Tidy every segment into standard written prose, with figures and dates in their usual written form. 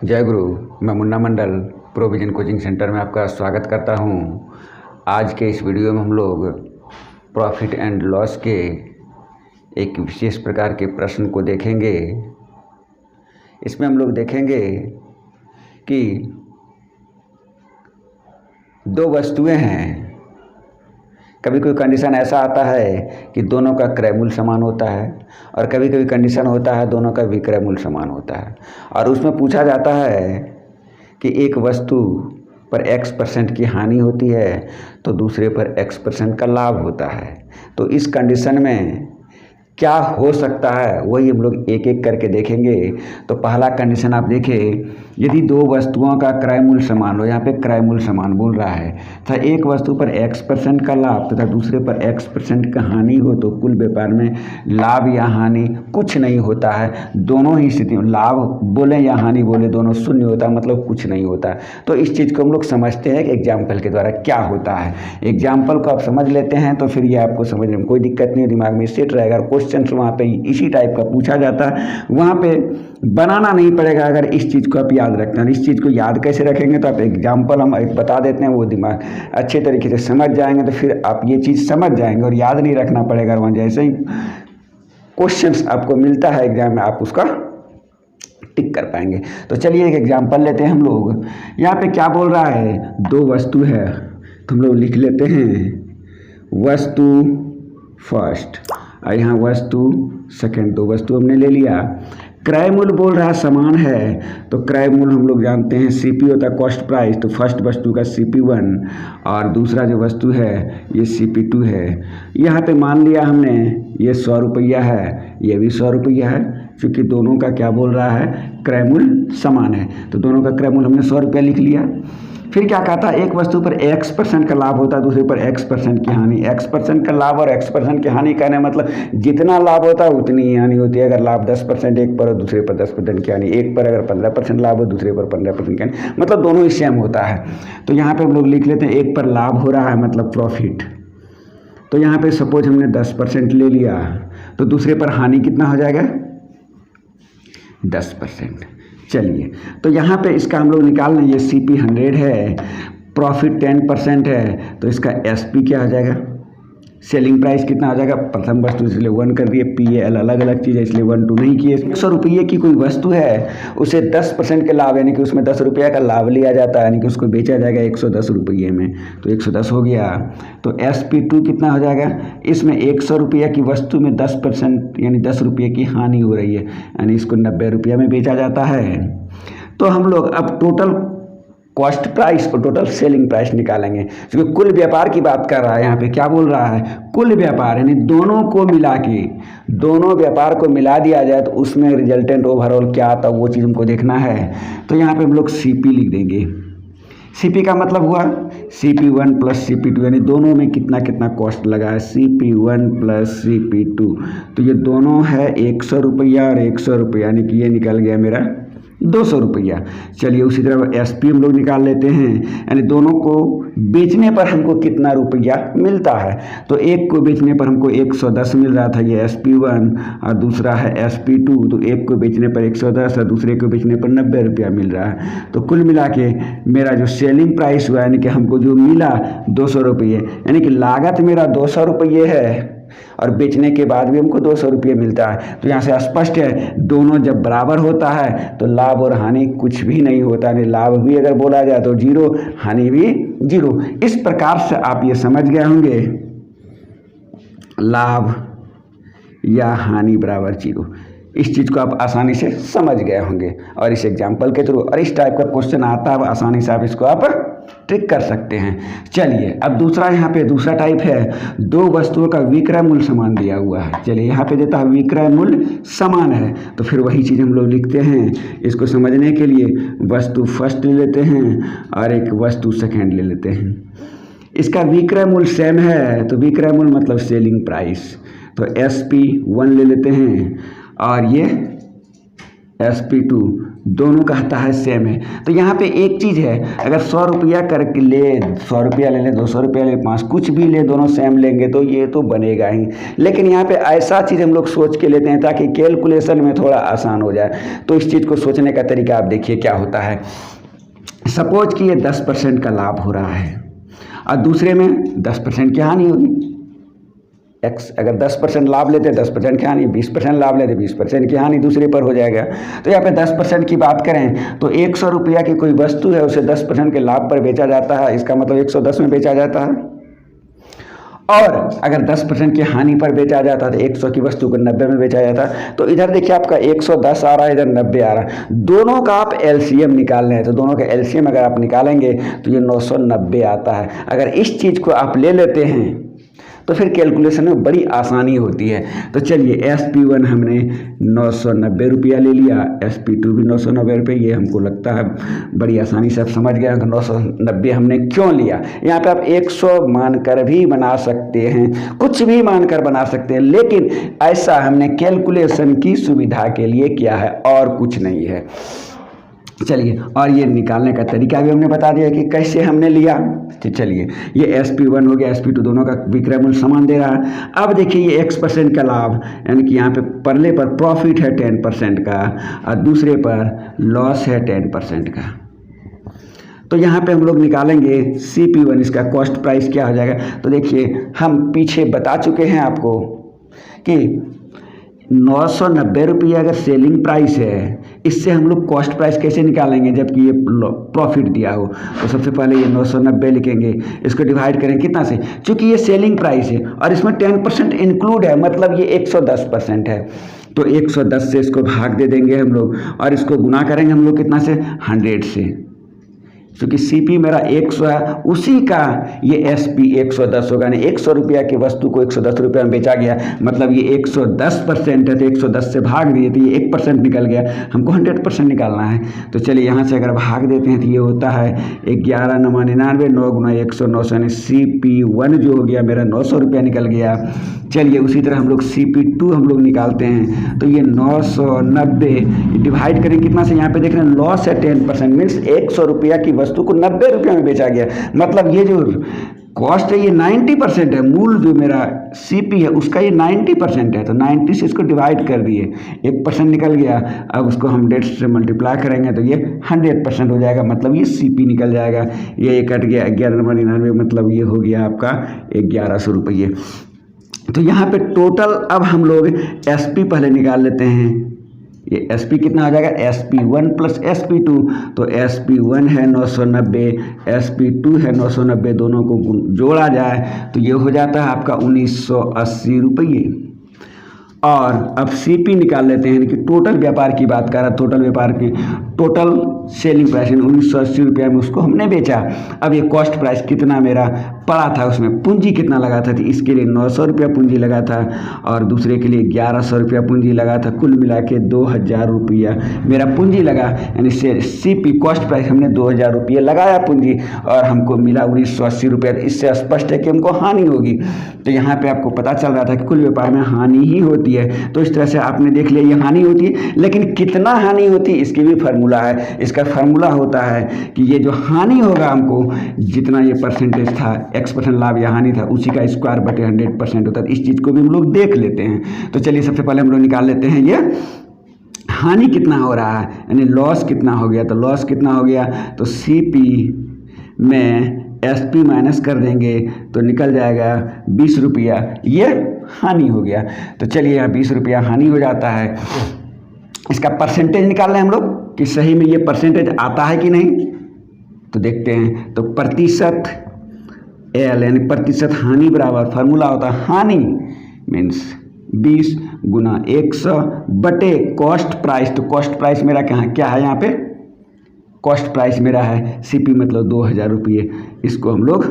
जय गुरु। मैं मुन्ना मंडल provision coaching centre में आपका स्वागत करता हूं। आज के इस वीडियो में हम लोग प्रॉफिट एंड लॉस के एक विशेष प्रकार के प्रश्न को देखेंगे। इसमें हम लोग देखेंगे कि दो वस्तुएं हैं। कभी कोई कंडीशन ऐसा आता है कि दोनों का क्रय मूल्य समान होता है और कभी कभी कंडीशन होता है दोनों का विक्रय मूल्य समान होता है। और उसमें पूछा जाता है कि एक वस्तु पर X% की हानि होती है तो दूसरे पर X% का लाभ होता है। तो इस कंडीशन में क्या हो सकता है वही हम लोग एक एक करके देखेंगे। तो पहला कंडीशन आप देखिए, यदि दो वस्तुओं का क्रय मूल्य समान हो, यहाँ पे क्रय मूल्य समान बोल रहा है, तो एक वस्तु पर X% का लाभ तथा दूसरे पर X% का हानि हो तो कुल व्यापार में लाभ या हानि कुछ नहीं होता है। दोनों ही स्थिति में लाभ बोले या हानि बोले दोनों शून्य होता है, मतलब कुछ नहीं होता। तो इस चीज़ को हम लोग समझते हैं कि एग्जाम्पल के द्वारा क्या होता है। एग्जाम्पल को आप समझ लेते हैं तो फिर ये आपको समझने में कोई दिक्कत नहीं, दिमाग में सेट रहेगा। क्वेश्चन वहाँ पे इसी टाइप का पूछा जाता है, वहाँ पे बनाना नहीं पड़ेगा अगर इस चीज़ को आप याद रखते हैं। इस चीज़ को याद कैसे रखेंगे तो आप एग्जाम्पल हम एक बता देते हैं, वो दिमाग अच्छे तरीके से समझ जाएंगे तो फिर आप ये चीज़ समझ जाएंगे और याद नहीं रखना पड़ेगा। वहाँ जैसे ही क्वेश्चंस आपको मिलता है एग्जाम में आप उसका टिक कर पाएंगे। तो चलिए एक एग्जाम्पल लेते हैं हम लोग। यहाँ पे क्या बोल रहा है, दो वस्तु है तो हम लोग लिख लेते हैं वस्तु फर्स्ट और यहाँ वस्तु सेकंड। दो वस्तु हमने ले लिया। क्रय मूल्य बोल रहा है समान है तो क्रय मूल्य हम लोग जानते हैं CP होता है कॉस्ट प्राइस। तो फर्स्ट वस्तु का CP1 और दूसरा जो वस्तु है ये CP2 है। यहाँ पे मान लिया हमने ये 100 रुपया है, ये भी 100 रुपया है, क्योंकि दोनों का क्या बोल रहा है क्रय मूल्य समान है। तो दोनों का क्रय मूल्य हमने 100 रुपया लिख लिया। फिर क्या कहता है, एक वस्तु पर X% का लाभ होता है दूसरे पर X% की हानि। X% का लाभ और X% की हानि कहने मतलब जितना लाभ होता है उतनी ही हानि होती है। अगर लाभ 10% एक पर और दूसरे पर 10% की हानि, एक पर अगर 15% लाभ हो दूसरे पर 15% की हानि, मतलब दोनों ही सेम होता है। तो यहाँ पे हम लोग लिख लेते हैं एक पर लाभ हो रहा है मतलब प्रॉफिट। तो यहाँ पे सपोज हमने 10% ले लिया तो दूसरे पर हानि कितना हो जाएगा 10%। चलिए तो यहाँ पे इसका हम लोग निकाल लें, ये CP 100 है, प्रॉफिट 10% है तो इसका SP क्या हो जाएगा, सेलिंग प्राइस कितना हो जाएगा। प्रथम वस्तु इसलिए 1 कर दिए, PL अलग अलग चीज़ है इसलिए 1 2 नहीं किए। 100 रुपये की कोई वस्तु है उसे 10% के लाभ यानी कि उसमें 10 रुपये का लाभ लिया जाता है, यानी कि उसको बेचा जाएगा 110 रुपये में। तो 110 हो गया। तो SP2 कितना हो जाएगा, इसमें 100 रुपये की वस्तु में 10% यानी 10 रुपये की हानि हो रही है, यानी इसको 90 रुपये में बेचा जाता है। तो हम लोग अब टोटल कॉस्ट प्राइस और टोटल सेलिंग प्राइस निकालेंगे, क्योंकि कुल व्यापार की बात कर रहा है। यहाँ पे क्या बोल रहा है, कुल व्यापार यानी दोनों को मिला के, दोनों व्यापार को मिला दिया जाए तो उसमें रिजल्टेंट ओवरऑल क्या आता है वो चीज़ हमको देखना है। तो यहाँ पे हम लोग CP लिख देंगे। CP का मतलब हुआ CP1 प्लस CP2, यानी दोनों में कितना कितना कॉस्ट लगा है, CP1 प्लस CP2। तो ये दोनों है 100 रुपया और 100 रुपया, यानी कि ये निकल गया मेरा 200 रुपया। चलिए उसी तरह SP हम लोग निकाल लेते हैं, यानी दोनों को बेचने पर हमको कितना रुपया मिलता है। तो एक को बेचने पर हमको 110 मिल रहा था, ये SP1 और दूसरा है SP2। तो एक को बेचने पर 110 और दूसरे को बेचने पर 90 रुपया मिल रहा है। तो कुल मिला के मेरा जो सेलिंग प्राइस हुआ यानी कि हमको जो मिला 200 रुपये, यानी कि लागत मेरा 200 रुपये है और बेचने के बाद भी हमको 200 रुपये मिलता है। तो यहाँ से स्पष्ट है दोनों जब बराबर होता है तो लाभ और हानि कुछ भी नहीं होता, यानी लाभ भी अगर बोला जाए तो 0, हानि भी 0। इस प्रकार से आप ये समझ गए होंगे लाभ या हानि बराबर 0। इस चीज़ को आप आसानी से समझ गए होंगे और इस एग्जाम्पल के थ्रू और इस टाइप का क्वेश्चन आता है आसानी से आप इसको आप ट्रिक कर सकते हैं। चलिए अब दूसरा, यहाँ पे दूसरा टाइप है, दो वस्तुओं का विक्रय मूल्य समान दिया हुआ है। चलिए यहाँ पे देता है विक्रय मूल्य समान है, तो फिर वही चीज़ हम लोग लिखते हैं। इसको समझने के लिए वस्तु फर्स्ट ले लेते हैं और एक वस्तु सेकंड ले लेते हैं। इसका विक्रय मूल्य सेम है तो विक्रय मूल्य मतलब सेलिंग प्राइस, तो SP1 ले लेते हैं और ये SP2। दोनों का आता है सेम है। तो यहाँ पे एक चीज़ है, अगर 100 रुपया करके ले, 100 रुपया ले ले, 200 रुपया ले, 5 कुछ भी ले, दोनों सेम लेंगे तो ये तो बनेगा ही। लेकिन यहाँ पे ऐसा चीज़ हम लोग सोच के लेते हैं ताकि कैलकुलेशन में थोड़ा आसान हो जाए। तो इस चीज़ को सोचने का तरीका आप देखिए क्या होता है। सपोज कि ये 10% का लाभ हो रहा है और दूसरे में 10% की हानि होगी। एक्स अगर 10% लाभ लेते हैं 10% की हानि, 20% लाभ लेते 20% की हानि दूसरे पर हो जाएगा। तो यहाँ पे 10% की बात करें तो 100 रुपया की कोई वस्तु है, उसे 10% के लाभ पर बेचा जाता है, इसका मतलब 110 में बेचा जाता है। और अगर 10% की हानि पर बेचा जाता है तो 100 की वस्तु को 90 में बेचा जाता है। तो इधर देखिए आपका 110 आ रहा है, इधर 90 आ रहा है। दोनों का आप एलसीएम निकाल रहे हैं तो दोनों का एलसीएम अगर आप निकालेंगे तो ये 990 आता है। अगर इस चीज़ को आप ले लेते हैं तो फिर कैलकुलेशन में बड़ी आसानी होती है। तो चलिए SP1 हमने 990 रुपया ले लिया, SP2 भी 990 रुपये, ये हमको लगता है बड़ी आसानी से आप समझ गए कि 990 हमने क्यों लिया। यहाँ पे आप 100 मानकर भी बना सकते हैं, कुछ भी मानकर बना सकते हैं, लेकिन ऐसा हमने कैलकुलेशन की सुविधा के लिए किया है और कुछ नहीं है। चलिए, और ये निकालने का तरीका भी हमने बता दिया कि कैसे हमने लिया। तो चलिए, ये SP1 हो गया, SP2 दोनों का विक्रय मूल्य समान दे रहा है। अब देखिए ये X% का लाभ, यानी कि यहाँ पे पहले पर प्रॉफिट है 10% का और दूसरे पर लॉस है 10% का। तो यहाँ पे हम लोग निकालेंगे CP1, इसका कॉस्ट प्राइस क्या हो जाएगा। तो देखिए हम पीछे बता चुके हैं आपको कि 990 रुपये अगर सेलिंग प्राइस है, इससे हम लोग कॉस्ट प्राइस कैसे निकालेंगे जबकि ये प्रॉफिट दिया हो। तो सबसे पहले ये 990 लिखेंगे, इसको डिवाइड करें कितना से, चूँकि ये सेलिंग प्राइस है और इसमें 10% इंक्लूड है, मतलब ये 110% है। तो 110 से इसको भाग दे देंगे हम लोग और इसको गुना करेंगे हम लोग कितना से, 100 से। क्योंकि CP मेरा 100 है, उसी का ये SP 110 होगा। नहीं, 100 रुपया की वस्तु को 110 रुपया में बेचा गया, मतलब ये 110% है। तो 110 से भाग दिए तो ये 1% निकल गया, हमको 100% निकालना है। तो चलिए यहाँ से अगर भाग देते हैं तो ये होता है 11 9 99, 9 गुना 100 900, यानी CP1 जो हो गया मेरा 900 रुपया निकल गया। चलिए उसी तरह हम लोग CP2 हम लोग निकालते हैं। तो ये 990 डिवाइड करें कितना से, यहाँ पे देख रहे हैं लॉस है 10%, मीन्स 100 रुपया की वस्तु को 90 रुपये में बेचा गया। मतलब ये जो कॉस्ट है ये 90% है, मूल जो मेरा CP है उसका ये 90% है। तो 90 से इसको डिवाइड कर दिए, 1% निकल गया। अब उसको हम 150 से मल्टीप्लाई करेंगे तो ये 100% हो जाएगा, मतलब ये CP निकल जाएगा। ये कट गया 11 99, मतलब ये हो गया आपका 1100 रुपये। तो यहाँ पे टोटल अब हम लोग SP पहले निकाल लेते हैं। ये SP कितना हो जाएगा, SP1 प्लस SP2। तो SP1 है 990, SP2 है 990, दोनों को जोड़ा जाए तो ये हो जाता है आपका 1980 रुपये। और अब CP निकाल लेते हैं कि टोटल व्यापार की बात कर रहा है, टोटल व्यापार की टोटल सेलिंग प्राइस 1980 रुपया में उसको हमने बेचा। अब ये कॉस्ट प्राइस कितना मेरा पड़ा था, उसमें पूंजी कितना लगा था, तो इसके लिए 900 रुपया पूंजी लगा था और दूसरे के लिए 1100 रुपया पूंजी लगा था। कुल मिला के 2000 रुपया मेरा पूंजी लगा, यानी CP कॉस्ट प्राइस हमने 2000 रुपये लगाया पूंजी और हमको मिला 1980 रुपया। इससे स्पष्ट है कि हमको हानि होगी। तो यहाँ पे आपको पता चल रहा था कि कुल व्यापार में हानि ही होती है। तो इस तरह से आपने देख लिया ये हानि होती है, लेकिन कितना हानि होती है इसकी भी फार्मूला है। इसका फार्मूला होता है कि ये जो हानि होगा हमको, जितना ये परसेंटेज था, X% लाभ या हानि था, उसी का स्क्वायर बटे 100% होता है। इस चीज़ को भी हम लोग देख लेते हैं। तो चलिए सबसे पहले हम लोग निकाल लेते हैं ये हानि कितना हो रहा है, यानी लॉस कितना हो गया। तो लॉस कितना हो गया, तो CP में SP माइनस कर देंगे तो निकल जाएगा 20 रुपया, ये हानि हो गया। तो चलिए यहाँ 20 रुपया हानि हो जाता है। इसका परसेंटेज निकाल रहे हैं हम लोग कि सही में ये परसेंटेज आता है कि नहीं। तो देखते हैं, तो प्रतिशत L यानी प्रतिशत हानि बराबर फार्मूला होता है हानि मीन्स 20 गुना 100 बटे कॉस्ट प्राइस। तो कॉस्ट प्राइस मेरा क्या है, यहाँ पे कॉस्ट प्राइस मेरा है CP मतलब 2000 रुपये। इसको हम लोग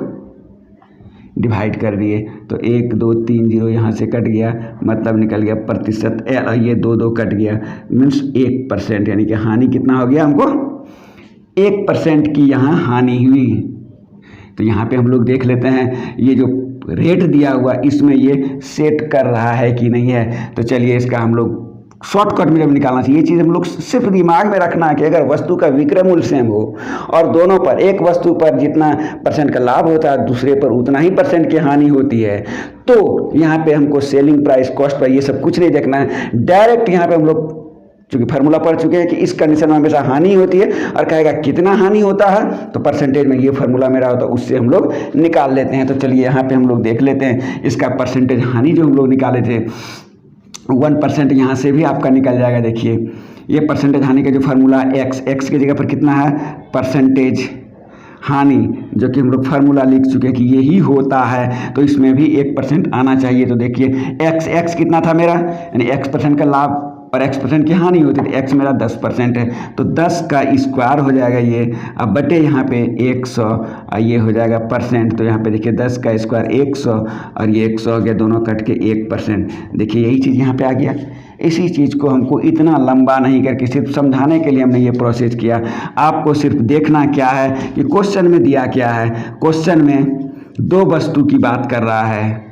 डिवाइड कर दिए तो 1 2 3 0 यहाँ से कट गया, मतलब निकल गया प्रतिशत ये 2 2 कट गया, मीन्स 1%, यानी कि हानि कितना हो गया हमको 1% की यहाँ हानि हुई। तो यहाँ पे हम लोग देख लेते हैं ये जो रेट दिया हुआ इसमें ये सेट कर रहा है कि नहीं है। तो चलिए इसका हम लोग शॉर्टकट में जब निकालना चाहिए। ये चीज़ हम लोग सिर्फ दिमाग में रखना है कि अगर वस्तु का विक्रय मूल्य सेम हो और दोनों पर, एक वस्तु पर जितना परसेंट का लाभ होता है दूसरे पर उतना ही परसेंट की हानि होती है, तो यहाँ पे हमको सेलिंग प्राइस, कॉस्ट प्राइस ये सब कुछ नहीं देखना है। डायरेक्ट यहाँ पे हम लोग चूंकि फार्मूला पढ़ चुके हैं कि इस कंडीशन में हमेशा हानि होती है और कहेगा कितना हानि होता है, तो परसेंटेज में ये फार्मूला मेरा होता है, उससे हम लोग निकाल लेते हैं। तो चलिए यहाँ पे हम लोग देख लेते हैं इसका परसेंटेज हानि जो हम लोग निकाले थे 1% यहाँ से भी आपका निकल जाएगा। देखिए ये परसेंटेज हानि का जो फार्मूला एक्स की जगह पर कितना है, परसेंटेज हानि, जो कि हम लोग फार्मूला लिख चुके हैं कि यही होता है, तो इसमें भी 1% आना चाहिए। तो देखिए एक्स कितना था मेरा, यानी x% का लाभ और x% की हानि होती थी, x मेरा 10% है, तो 10 का स्क्वायर हो जाएगा ये, अब बटे यहाँ पे 100 और ये हो जाएगा परसेंट। तो यहाँ पे देखिए 10 का स्क्वायर 100 और ये 100 हो गया, दोनों कट के 1%। देखिए यही चीज़ यहाँ पे आ गया। इसी चीज़ को हमको इतना लंबा नहीं करके सिर्फ समझाने के लिए हमने ये प्रोसेस किया। आपको सिर्फ देखना क्या है कि क्वेश्चन में दिया क्या है। क्वेश्चन में दो वस्तु की बात कर रहा है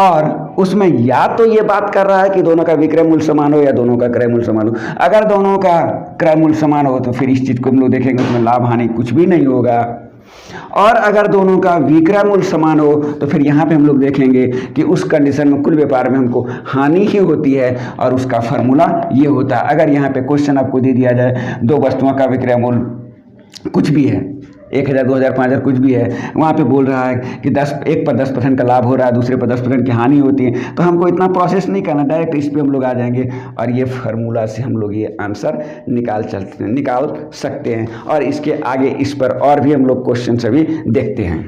और उसमें या तो ये बात कर रहा है कि दोनों का विक्रय मूल्य समान हो या दोनों का क्रय मूल्य समान हो। अगर दोनों का क्रय मूल्य समान हो तो फिर इस चीज़ को हम लोग देखेंगे, उसमें लाभ हानि कुछ भी नहीं होगा। और अगर दोनों का विक्रय मूल्य समान हो तो फिर यहाँ पे हम लोग देखेंगे कि उस कंडीशन में कुल व्यापार में हमको हानि ही होती है और उसका फार्मूला ये होता है। अगर यहाँ पे क्वेश्चन आपको दे दिया जाए दो वस्तुओं का विक्रय मूल्य कुछ भी है, 1000, 2000, 5000 कुछ भी है, वहाँ पे बोल रहा है कि एक पर 10% का लाभ हो रहा है, दूसरे पर 10% की हानि होती है, तो हमको इतना प्रोसेस नहीं करना, डायरेक्ट इस पे हम लोग आ जाएंगे और ये फार्मूला से हम लोग ये आंसर निकाल सकते हैं। और इसके आगे इस पर और भी हम लोग क्वेश्चन सभी देखते हैं।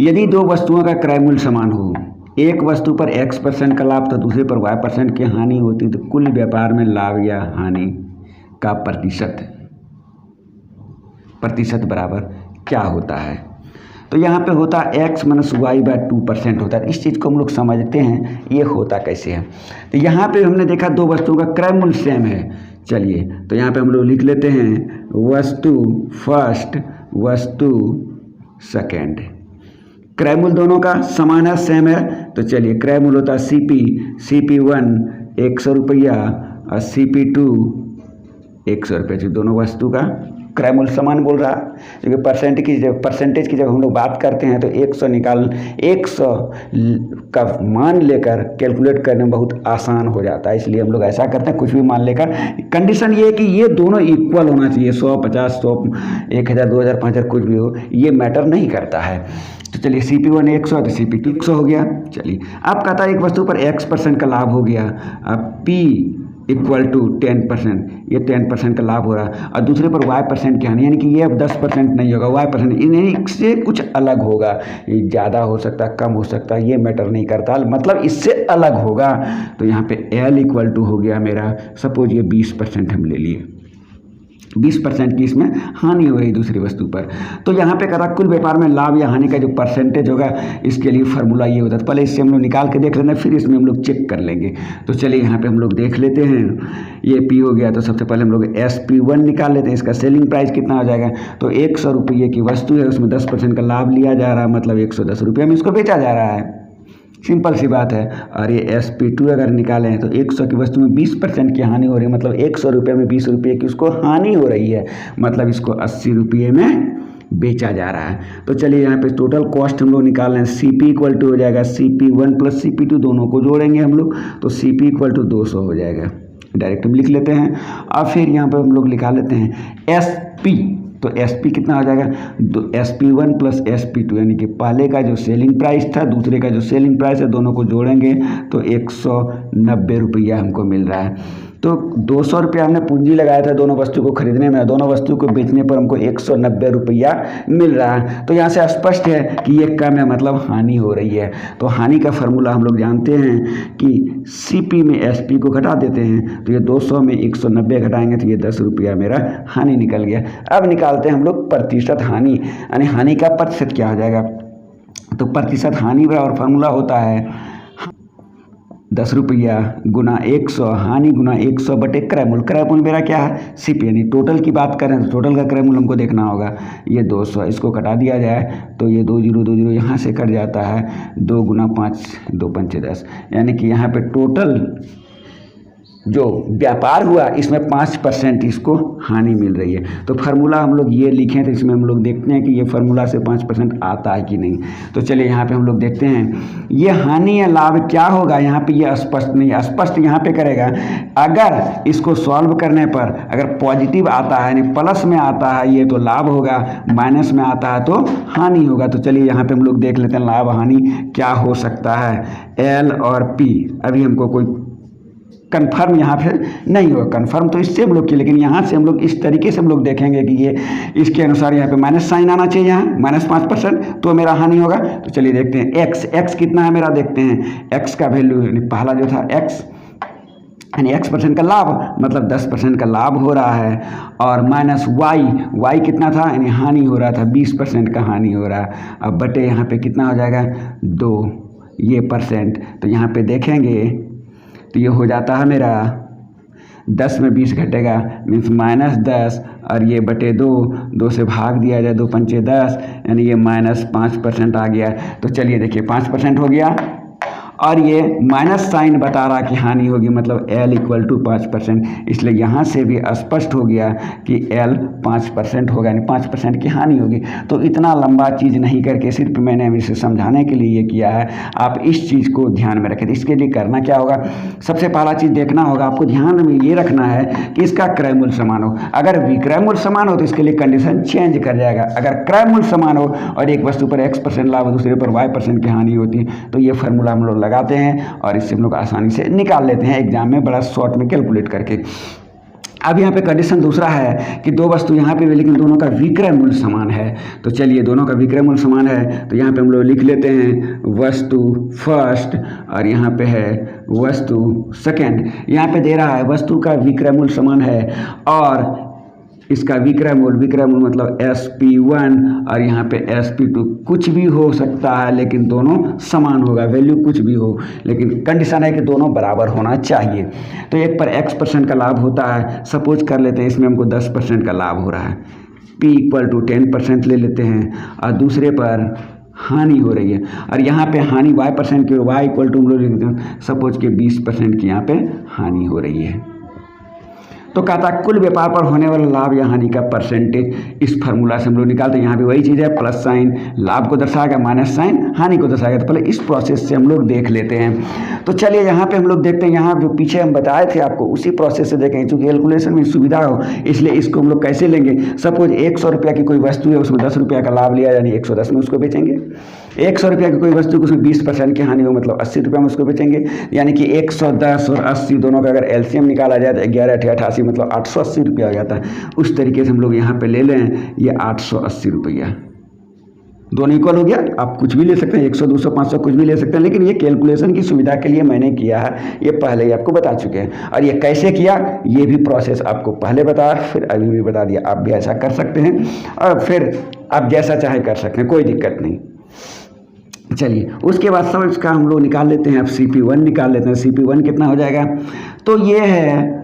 यदि दो वस्तुओं का क्रय मूल्य समान हो, एक वस्तु पर x% का लाभ तो दूसरे पर y% की हानि होती, तो कुल व्यापार में लाभ या हानि का प्रतिशत बराबर क्या होता है। तो यहाँ पे होता है x - y/2% होता है। इस चीज़ को हम लोग समझते हैं ये होता कैसे है। तो यहाँ पे हमने देखा दो वस्तुओं का क्रय मूल्य सेम है। चलिए तो यहाँ पे हम लोग लिख लेते हैं वस्तु फर्स्ट, वस्तु सेकेंड। क्रय मूल्य दोनों का समान है, सेम है। तो चलिए क्रय मूल्य होता है CP1 100 रुपया और CP2 100 रुपये। दोनों वस्तु का क्रय मूल्य समान बोल रहा है, क्योंकि परसेंटेज की जब हम लोग बात करते हैं तो 100 का मान लेकर कैलकुलेट करने में बहुत आसान हो जाता है। इसलिए हम लोग ऐसा करते हैं, कुछ भी मान लेकर। कंडीशन ये है कि ये दोनों इक्वल होना चाहिए, 100, 50, 100, 1000, 2000, 5000 कुछ भी हो, ये मैटर नहीं करता है। तो चलिए CP1 100 तो CP2 100 हो गया। चलिए अब कहता है एक वस्तु पर x% का लाभ हो गया, अब P = 10%, ये 10% का लाभ हो रहा है और दूसरे पर y% की हानि, यानी कि ये अब 10% नहीं होगा, y% इससे कुछ अलग होगा। ये ज़्यादा हो सकता है, कम हो सकता है, ये मैटर नहीं करता, मतलब इससे अलग होगा। तो यहाँ पे L = हो गया मेरा, सपोज ये 20% हम ले लिए, 20% की इसमें हानि हो रही दूसरी वस्तु पर। तो यहाँ पे कहा कुल व्यापार में लाभ या हानि का जो परसेंटेज होगा, इसके लिए फार्मूला ये होता है। पहले इससे हम लोग निकाल के देख लेते हैं, फिर इसमें हम लोग चेक कर लेंगे। तो चलिए यहाँ पे हम लोग देख लेते हैं। ये P हो गया, तो सबसे पहले हम लोग SP1 निकाल लेते हैं। इसका सेलिंग प्राइस कितना हो जाएगा, तो 100 रुपये की वस्तु है, उसमें 10% का लाभ लिया जा रहा है, मतलब 110 रुपये में इसको बेचा जा रहा है। सिंपल सी बात है। और ये SP2 अगर निकालें तो 100 की वस्तु में 20% की हानि हो रही है, मतलब 100 रुपये में 20 रुपये की उसको हानि हो रही है, मतलब इसको 80 रुपये में बेचा जा रहा है। तो चलिए यहाँ पे टोटल कॉस्ट हम लोग निकाल रहे हैं। CP = हो जाएगा CP1 + CP2, दोनों को जोड़ेंगे हम लोग तो CP = 200 हो जाएगा। डायरेक्ट हम लिख लेते हैं। अब फिर यहाँ पर हम लोग लिखा लेते हैं SP, तो SP कितना हो जाएगा, SP1 + SP2, यानी कि पहले का जो सेलिंग प्राइस था दूसरे का जो सेलिंग प्राइस है, दोनों को जोड़ेंगे तो 190 रुपया हमको मिल रहा है। तो 200 रुपया हमने पूंजी लगाया था दोनों वस्तु को खरीदने में, दोनों वस्तु को बेचने पर हमको 190 रुपया मिल रहा है। तो यहाँ से स्पष्ट है कि ये कम है, मतलब हानि हो रही है। तो हानि का फार्मूला हम लोग जानते हैं कि CP में SP को घटा देते हैं, तो ये 200 में 190 घटाएंगे तो ये 10 रुपया मेरा हानि निकल गया। अब निकालते हैं हम लोग प्रतिशत हानि, यानी हानि का प्रतिशत क्या हो जाएगा। तो प्रतिशत हानि बराबर फार्मूला होता है 10 रुपया गुना 100, हानि गुना 100 बटे क्रय मूल्य। क्रय मूल्य मेरा क्या है CP, यानी टोटल की बात करें तो टोटल का क्रय मूल्य हमको देखना होगा। ये 200, इसको कटा दिया जाए तो ये 20 यहाँ से कट जाता है, 2 × 5 = 2 × 5 = 10, यानी कि यहाँ पे टोटल जो व्यापार हुआ इसमें 5% इसको हानि मिल रही है। तो फार्मूला हम लोग ये लिखें तो इसमें हम लोग देखते हैं कि ये फार्मूला से 5% आता है कि नहीं। तो चलिए यहाँ पे हम लोग देखते हैं ये हानि या लाभ क्या होगा। यहाँ पे ये स्पष्ट नहीं है, स्पष्ट यहाँ पे करेगा अगर इसको सॉल्व करने पर अगर पॉजिटिव आता है यानी प्लस में आता है ये तो लाभ होगा, माइनस में आता है तो हानि होगा। तो चलिए यहाँ पे हम लोग देख लेते हैं लाभ हानि क्या हो सकता है। एल और पी अभी हमको कोई कन्फर्म यहाँ पे नहीं होगा, कन्फर्म तो इससे हम लोग की, लेकिन यहाँ से हम लोग इस तरीके से हम लोग देखेंगे कि ये इसके अनुसार यहाँ पे माइनस साइन आना चाहिए, यहाँ -5% तो मेरा हानि होगा। तो चलिए देखते हैं एक्स कितना है मेरा, देखते हैं एक्स का वैल्यू यानी पहला जो था एक्स यानी x% का लाभ मतलब 10% का लाभ हो रहा है, और माइनस वाई कितना था यानी हानि हो रहा था 20% का हानि हो रहा है। अब बटे यहाँ पे कितना हो जाएगा 2 ये %। तो यहाँ पे देखेंगे तो ये हो जाता है मेरा 10 में 20 घटेगा मीन्स -10 और ये बटे 2 से भाग दिया जाए 2 पंचे 10 यानी ये -5% आ गया। तो चलिए देखिए 5% हो गया और ये माइनस साइन बता रहा कि हानि होगी मतलब L = 5%, इसलिए यहाँ से भी स्पष्ट हो गया कि L 5% होगा यानी 5% की हानि होगी। तो इतना लंबा चीज़ नहीं करके सिर्फ मैंने इसे समझाने के लिए ये किया है, आप इस चीज़ को ध्यान में रखें। इसके लिए करना क्या होगा, सबसे पहला चीज़ देखना होगा आपको, ध्यान में ये रखना है कि इसका क्रय मूल्य समान हो। अगर विक्रय मूल्य समान हो तो इसके लिए कंडीशन चेंज कर जाएगा। अगर क्रय मूल्य समान हो और एक वस्तु पर X% लाभ और दूसरे पर Y% की हानि होती है तो ये फार्मूला हम लोग लगाते हैं और इससे हम लोग आसानी से निकाल लेते हैं एग्जाम में बड़ा शॉर्ट में कैलकुलेट करके। अब यहाँ पे कंडीशन दूसरा है कि दो वस्तु यहाँ पे भी लेकिन दोनों का विक्रय मूल्य समान है। तो चलिए दोनों का विक्रय मूल्य समान है तो यहाँ पे हम लोग लिख लेते हैं वस्तु फर्स्ट और यहाँ पे है वस्तु सेकेंड। यहाँ पे दे रहा है वस्तु का विक्रय मूल्य समान है और इसका विक्रय मूल्य मतलब SP1 और यहाँ पे SP2 कुछ भी हो सकता है लेकिन दोनों समान होगा, वैल्यू कुछ भी हो लेकिन कंडीशन है कि दोनों बराबर होना चाहिए। तो एक पर X% का लाभ होता है, सपोज कर लेते हैं इसमें हमको 10% का लाभ हो रहा है, P = 10% ले लेते हैं और दूसरे पर हानि हो रही है और यहाँ पे हानि Y% की, Y = हम लोग लिखते हैं सपोज के 20% की यहाँ पे हानि हो रही है। तो कहता है कुल व्यापार पर होने वाला लाभ या हानि का परसेंटेज इस फार्मूला से हम लोग निकालते हैं। यहाँ भी वही चीज़ है, प्लस साइन लाभ को दर्शाएगा, माइनस साइन हानि को दर्शाएगा। तो पहले इस प्रोसेस से हम लोग देख लेते हैं। तो चलिए यहाँ पे हम लोग देखते हैं, यहाँ जो पीछे हम बताए थे आपको उसी प्रोसेस से देखें, चूँकि कैलकुलेशन में सुविधा हो इसलिए इसको हम लोग कैसे लेंगे। सपोज 100 रुपया की कोई वस्तु है, उसमें 10 रुपया का लाभ लिया यानी 110 में उसको बेचेंगे। 100 रुपया की कोई वस्तु उसमें 20% की हानि हो मतलब 80 रुपया में उसको बेचेंगे, यानी कि 110 और 80 दोनों का अगर LCM निकाला जाए तो 11 × 88 मतलब 880 रुपया हो जाता है। उस तरीके से हम लोग यहाँ पे ले लें ये 880 रुपया, दोनों इक्वल हो गया। आप कुछ भी ले सकते हैं, 100 200 500 कुछ भी ले सकते हैं, लेकिन ये कैलकुलेशन की सुविधा के लिए मैंने किया है, ये पहले ही आपको बता चुके हैं। और ये कैसे किया ये भी प्रोसेस आपको पहले बताया फिर अभी भी बता दिया। आप भी ऐसा कर सकते हैं और फिर आप जैसा चाहे कर सकते हैं, कोई दिक्कत नहीं। चलिए उसके बाद सब इसका हम लोग निकाल लेते हैं। अब CP1 निकाल लेते हैं। CP1 कितना हो जाएगा, तो ये है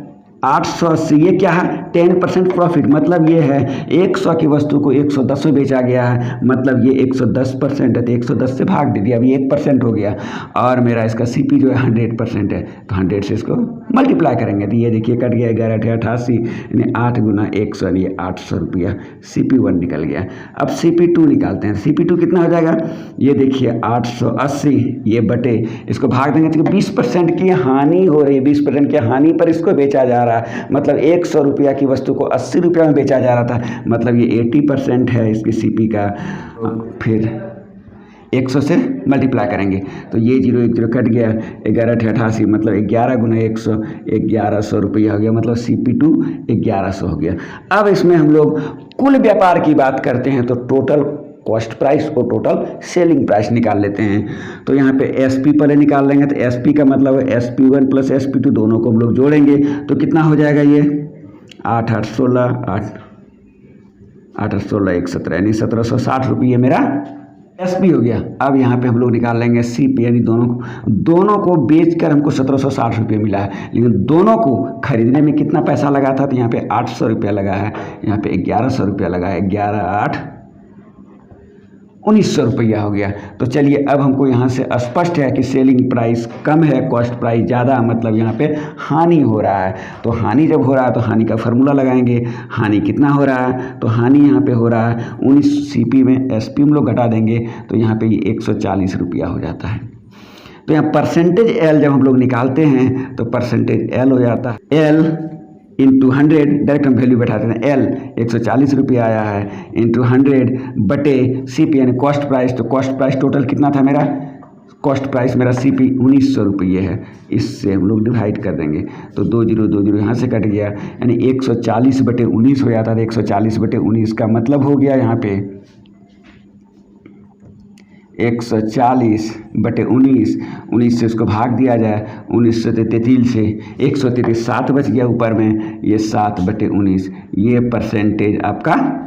880, ये क्या है 10% प्रॉफिट, मतलब ये है 100 की वस्तु को 110 में बेचा गया है मतलब ये 110% है तो 110 से भाग दे दिया, अभी 1% हो गया। और मेरा इसका CP जो है 100% है तो 100 से इसको मल्टीप्लाई करेंगे तो ये देखिए कट गया 11 × 88 यानी 8 × 100 ये 800 रुपया CP1 निकल गया। अब CP2 निकालते हैं। CP2 कितना हो जाएगा, ये देखिए 880 ये बटे इसको भाग देंगे तो 20% की हानि हो रही है, 20% की हानि पर इसको बेचा जा रहा है मतलब 100 रुपया की वस्तु को 80 रुपया में बेचा जा रहा था मतलब ये 80% है इसकी CP का। फिर 100 से मल्टीप्लाई करेंगे तो ये 0 1 0 कट गया, 11 × 88 मतलब 11 × 100 1100 रुपया हो गया मतलब CP2 1100 हो गया। अब इसमें हम लोग कुल व्यापार की बात करते हैं तो टोटल कॉस्ट प्राइस और टोटल सेलिंग प्राइस निकाल लेते हैं। तो यहाँ पे SP पहले निकाल लेंगे तो SP का मतलब है SP1 + SP2 दोनों को हम लोग जोड़ेंगे तो कितना हो जाएगा ये 8 8 16 8 8 16 1 17 यानी 1760 रुपये मेरा SP हो गया। अब यहाँ पे हम लोग निकाल लेंगे CP यानी दोनों को बेचकर हमको 1760 रुपये मिला है, लेकिन दोनों को खरीदने में कितना पैसा लगा था तो यहाँ पे 800 रुपया लगा है, यहाँ पे 1100 रुपया लगा है, 11 8 1900 रुपया हो गया। तो चलिए अब हमको यहाँ से स्पष्ट है कि सेलिंग प्राइस कम है, कॉस्ट प्राइस ज़्यादा, मतलब यहाँ पे हानि हो रहा है। तो हानि जब हो रहा है तो हानि का फार्मूला लगाएंगे। हानि कितना हो रहा है, तो हानि यहाँ पे हो रहा है 19 CP में SP हम लोग घटा देंगे तो यहाँ पे ये 140 रुपया हो जाता है। तो यहाँ परसेंटेज L जब हम लोग निकालते हैं तो परसेंटेज L हो जाता है L इंटू 100, डायरेक्ट हम वैल्यू बैठा देते हैं। L 140 रुपया आया है इंटू 100 बटे CP यानी कॉस्ट प्राइस। तो कॉस्ट प्राइस टोटल कितना था मेरा, कॉस्ट प्राइस मेरा CP 1900 रुपये है। इससे हम लोग डिवाइड कर देंगे तो 20 यहाँ से कट गया, यानी 140 बटे 19 हो जाता था। 140 बटे 19 का मतलब हो गया यहाँ पे 140 बटे 19 से उसको भाग दिया जाए 1933 से 133 7 बच गया ऊपर में, ये 7 बटे 19, ये परसेंटेज आपका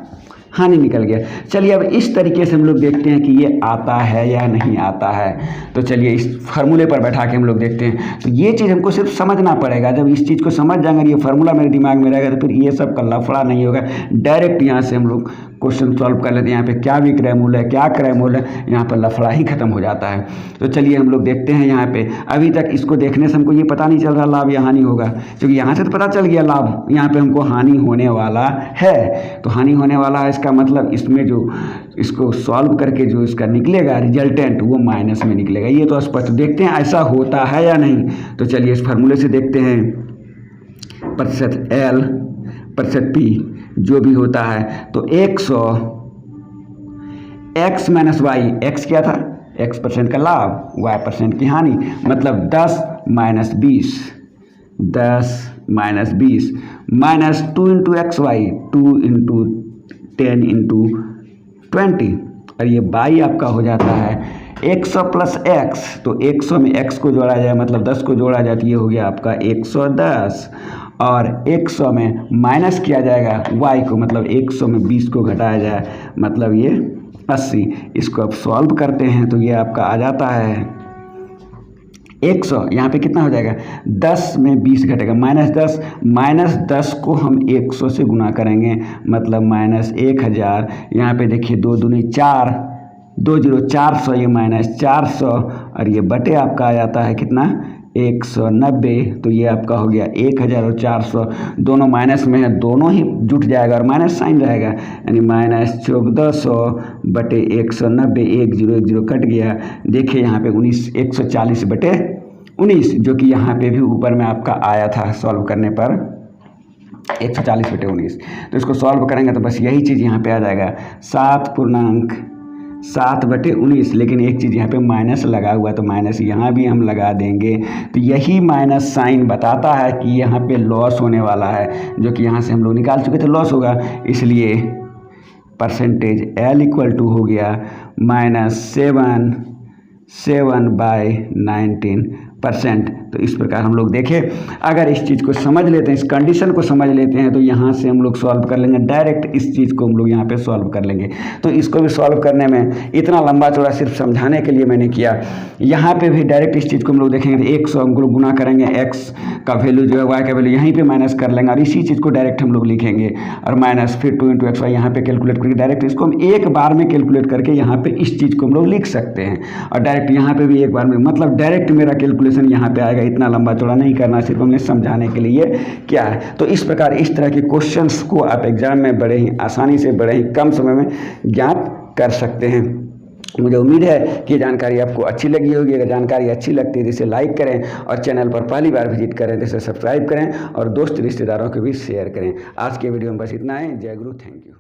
हानि निकल गया। चलिए अब इस तरीके से हम लोग देखते हैं कि ये आता है या नहीं आता है। तो चलिए इस फार्मूले पर बैठा के हम लोग देखते हैं। तो ये चीज़ हमको सिर्फ समझना पड़ेगा। जब इस चीज़ को समझ जाएंगे, ये फार्मूला मेरे दिमाग में रहेगा, तो फिर ये सब का लफड़ा नहीं होगा। डायरेक्ट यहाँ से हम लोग क्वेश्चन सॉल्व कर लेते हैं। यहाँ पे क्या विक्रय मूल्य है, क्या क्रय मूल्य है, यहाँ पर लफड़ा ही खत्म हो जाता है। तो चलिए हम लोग देखते हैं। यहाँ पे अभी तक इसको देखने से हमको ये पता नहीं चल रहा लाभ या हानि होगा, क्योंकि यहाँ से तो पता चल गया लाभ, यहाँ पे हमको हानि होने वाला है। तो हानि होने वाला है, इसका मतलब इसमें जो इसको सॉल्व करके जो इसका निकलेगा रिजल्टेंट वो माइनस में निकलेगा। ये तो स्पष्ट। देखते हैं ऐसा होता है या नहीं। तो चलिए इस फार्मूले से देखते हैं। प्रतिशत L प्रतिशत P जो भी होता है, तो 100 x माइनस वाई, x क्या था, x% का लाभ, y% की हानि, मतलब 10 minus 20, 10 minus 20 minus 2 into X Y, 2 into 10 into 20, और ये बाई आपका हो जाता है 100 प्लस x। तो 100 में x को जोड़ा जाए, मतलब 10 को जोड़ा जाए, तो ये हो गया आपका 110, और 100 में माइनस किया जाएगा y को, मतलब 100 में 20 को घटाया जाए, मतलब ये 80। इसको अब सॉल्व करते हैं तो ये आपका आ जाता है 100, यहाँ पे कितना हो जाएगा, 10 में 20 घटेगा, माइनस 10 को हम 100 से गुना करेंगे, मतलब माइनस 1000। यहाँ पे देखिए 2 दूनी 4, 20 400, ये माइनस 400, और ये बटे आपका आ जाता है कितना, 190। तो ये आपका हो गया 1000 और 400, दोनों माइनस में है, दोनों ही जुट जाएगा और माइनस साइन रहेगा, यानी माइनस 1400 बटे 190, 10 कट गया। देखिए यहाँ पे 140 बटे 19, जो कि यहाँ पे भी ऊपर में आपका आया था सॉल्व करने पर 140 बटे 19। तो इसको सॉल्व करेंगे तो बस यही चीज़ यहाँ पे आ जाएगा 7 बटे 19। लेकिन एक चीज़ यहाँ पे माइनस लगा हुआ, तो माइनस यहाँ भी हम लगा देंगे। तो यही माइनस साइन बताता है कि यहाँ पे लॉस होने वाला है, जो कि यहाँ से हम लोग निकाल चुके थे लॉस होगा। इसलिए परसेंटेज L इक्वल टू हो गया -7/19%। तो इस प्रकार हम लोग देखें, अगर इस चीज़ को समझ लेते हैं, इस कंडीशन को समझ लेते हैं, तो यहाँ से हम लोग सॉल्व कर लेंगे। डायरेक्ट इस चीज़ को हम लोग यहाँ पे सॉल्व कर लेंगे। तो इसको भी सॉल्व करने में इतना लंबा चौड़ा सिर्फ समझाने के लिए मैंने किया। यहाँ पे भी डायरेक्ट इस चीज़ को हम लोग देखेंगे तो 100 हम लोग गुना करेंगे, x का वैल्यू जो है y का वैल्यू यहीं पर माइनस कर लेंगे, और इसी चीज़ को डायरेक्ट हम लोग लिखेंगे, और माइनस फिर 2 इंटू एक्स वाई यहाँ पर कैलकुलेट करके डायरेक्ट इसको हम एक बार में कैलकुलेट करके यहाँ पर इस चीज़ को हम लोग लिख सकते हैं। और डायरेक्ट यहाँ पर भी एक बार में, मतलब डायरेक्ट मेरा कैलकुलेशन यहाँ पर आएगा। इतना लंबा चौड़ा नहीं करना, सिर्फ हमने समझाने के लिए क्या है। तो इस प्रकार इस तरह के क्वेश्चंस को आप एग्जाम में बड़े ही आसानी से, बड़े ही कम समय में ज्ञात कर सकते हैं। मुझे उम्मीद है कि ये जानकारी आपको अच्छी लगी होगी। अगर जानकारी अच्छी लगती है तो इसे लाइक करें, और चैनल पर पहली बार विजिट करें तो इसे सब्सक्राइब करें, और दोस्त रिश्तेदारों को भी शेयर करें। आज के वीडियो में बस इतना है। जय गुरु, थैंक यू।